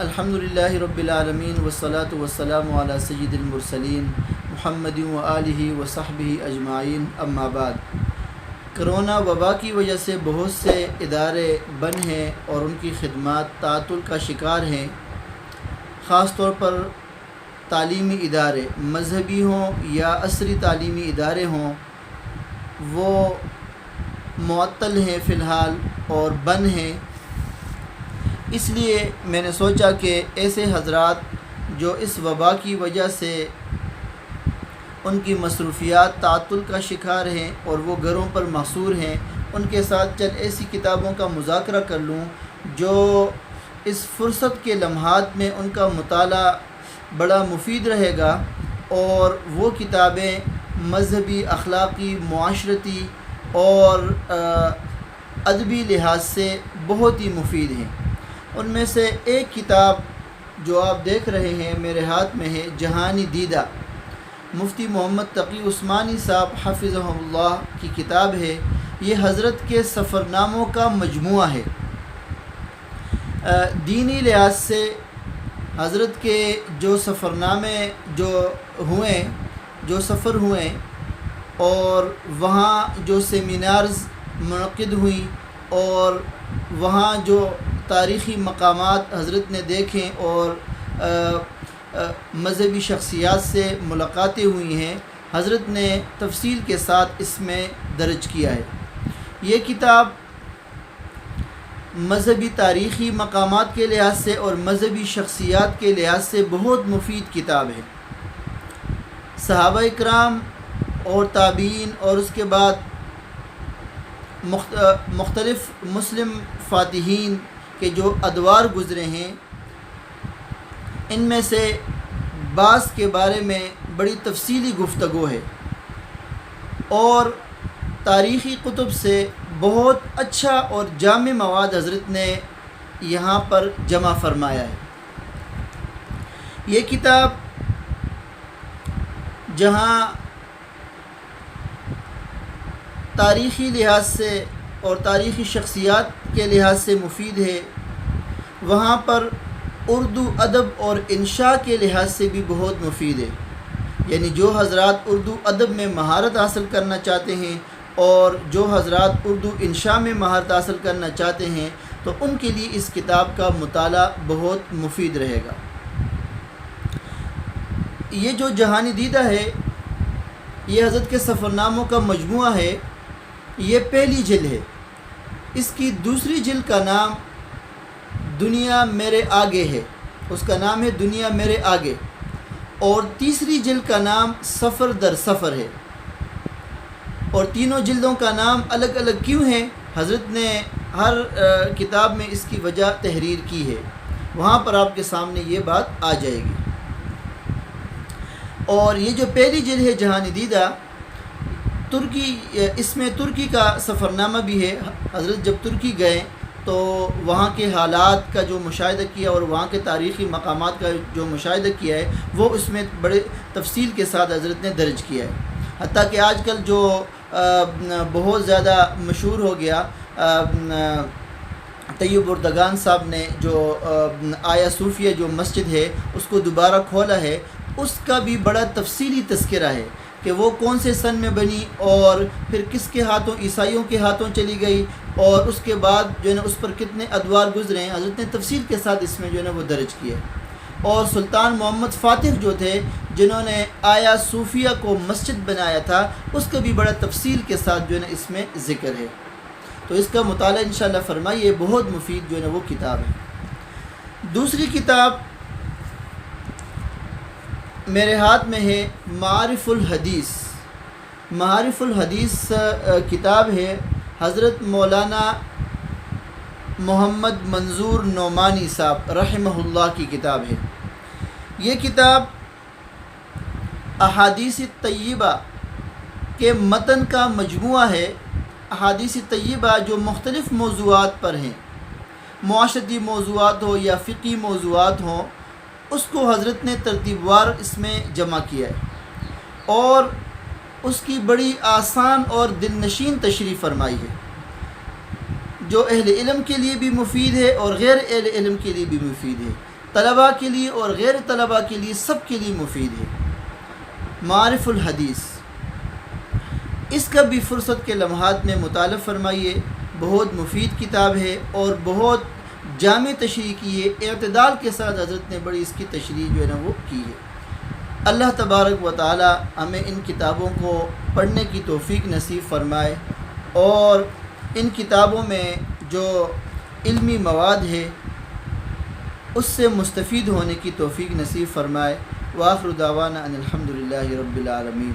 الحمدللہ رب العالمین والصلاة والسلام علی سید المرسلین محمد و آلہ و صحبہ اجمعین، اما بعد۔ کرونا وبا کی وجہ سے بہت سے ادارے بند ہیں اور ان کی خدمات تعطل کا شکار ہیں۔ خاص طور پر تعلیمی ادارے، مذہبی ہوں یا عصری تعلیمی ادارے ہوں، وہ معطل ہیں فی الحال اور بند ہیں۔ اس لیے میں نے سوچا کہ ایسے حضرات جو اس وبا کی وجہ سے ان کی مصروفیات تعطل کا شکار ہیں اور وہ گھروں پر محصور ہیں، ان کے ساتھ چند ایسی کتابوں کا مذاکرہ کر لوں جو اس فرصت کے لمحات میں ان کا مطالعہ بڑا مفید رہے گا، اور وہ کتابیں مذہبی، اخلاقی، معاشرتی اور ادبی لحاظ سے بہت ہی مفید ہیں۔ ان میں سے ایک کتاب جو آپ دیکھ رہے ہیں میرے ہاتھ میں ہے، جہانی دیدہ، مفتی محمد تقی عثمانی صاحب حفظہ اللہ کی کتاب ہے۔ یہ حضرت کے سفرناموں کا مجموعہ ہے۔ دینی لحاظ سے حضرت کے جو سفرنامے جو سفر ہوئے اور وہاں جو سیمینارز منعقد ہوئیں اور وہاں جو تاریخی مقامات حضرت نے دیکھیں اور مذہبی شخصیات سے ملاقاتیں ہوئی ہیں، حضرت نے تفصیل کے ساتھ اس میں درج کیا ہے۔ یہ کتاب مذہبی تاریخی مقامات کے لحاظ سے اور مذہبی شخصیات کے لحاظ سے بہت مفید کتاب ہے۔ صحابہ اکرام اور تابعین اور اس کے بعد مختلف مسلم فاتحین کے جو ادوار گزرے ہیں، ان میں سے بعض کے بارے میں بڑی تفصیلی گفتگو ہے اور تاریخی کتب سے بہت اچھا اور جامع مواد حضرت نے یہاں پر جمع فرمایا ہے۔ یہ کتاب جہاں تاریخی لحاظ سے اور تاریخی شخصیات کے لحاظ سے مفید ہے، وہاں پر اردو ادب اور انشاء کے لحاظ سے بھی بہت مفید ہے۔ یعنی جو حضرات اردو ادب میں مہارت حاصل کرنا چاہتے ہیں اور جو حضرات اردو انشاء میں مہارت حاصل کرنا چاہتے ہیں، تو ان کے لیے اس کتاب کا مطالعہ بہت مفید رہے گا۔ یہ جو جہانی دیدہ ہے، یہ حضرت کے سفرناموں کا مجموعہ ہے۔ یہ پہلی جلد ہے۔ اس کی دوسری جلد کا نام دنیا میرے آگے ہے، اس کا نام ہے دنیا میرے آگے، اور تیسری جلد کا نام سفر در سفر ہے۔ اور تینوں جلدوں کا نام الگ الگ کیوں ہے؟ حضرت نے ہر کتاب میں اس کی وجہ تحریر کی ہے، وہاں پر آپ کے سامنے یہ بات آ جائے گی۔ اور یہ جو پہلی جلد ہے جہانی دیدہ، اس میں ترکی کا سفرنامہ بھی ہے۔ حضرت جب ترکی گئے تو وہاں کے حالات کا جو مشاہدہ کیا اور وہاں کے تاریخی مقامات کا جو مشاہدہ کیا ہے، وہ اس میں بڑے تفصیل کے ساتھ حضرت نے درج کیا ہے۔ حتیٰ کہ آج کل جو بہت زیادہ مشہور ہو گیا، طیب اردگان صاحب نے جو آیا صوفیہ جو مسجد ہے اس کو دوبارہ کھولا ہے، اس کا بھی بڑا تفصیلی تذکرہ ہے کہ وہ کون سے سن میں بنی اور پھر کس کے ہاتھوں، عیسائیوں کے ہاتھوں چلی گئی، اور اس کے بعد جو ہے نا اس پر کتنے ادوار گزرے ہیں، حضرت نے تفصیل کے ساتھ اس میں جو ہے نا وہ درج کیا ہے۔ اور سلطان محمد فاتح جو تھے جنہوں نے آیا صوفیہ کو مسجد بنایا تھا، اس کا بھی بڑا تفصیل کے ساتھ جو ہے نا اس میں ذکر ہے۔ تو اس کا مطالعہ انشاءاللہ فرمائیے، بہت مفید جو ہے نا وہ کتاب ہے۔ دوسری کتاب میرے ہاتھ میں ہے معارف الحدیث۔ معارف الحدیث کتاب ہے حضرت مولانا محمد منظور نعمانی صاحب رحمہ اللہ کی کتاب ہے۔ یہ کتاب احادیث طیبہ کے متن کا مجموعہ ہے۔ احادیث طیبہ جو مختلف موضوعات پر ہیں، معاشرتی موضوعات ہو یا فقہی موضوعات ہوں، اس کو حضرت نے ترتیب وار اس میں جمع کیا ہے اور اس کی بڑی آسان اور دل نشین تشریح فرمائی ہے، جو اہل علم کے لیے بھی مفید ہے اور غیر اہل علم کے لیے بھی مفید ہے۔ طلباء کے لیے اور غیر طلباء کے لیے سب کے لیے مفید ہے۔ معارف الحدیث، اس کا بھی فرصت کے لمحات میں مطالعہ فرمائیے، بہت مفید کتاب ہے اور بہت جامع تشریح کی ہے، اعتدال کے ساتھ حضرت نے بڑی اس کی تشریح جو ہے نا وہ کی ہے۔ اللہ تبارک و تعالی ہمیں ان کتابوں کو پڑھنے کی توفیق نصیب فرمائے اور ان کتابوں میں جو علمی مواد ہے اس سے مستفید ہونے کی توفیق نصیب فرمائے۔ وآخر دعوانا ان الحمد للہ رب العالمین۔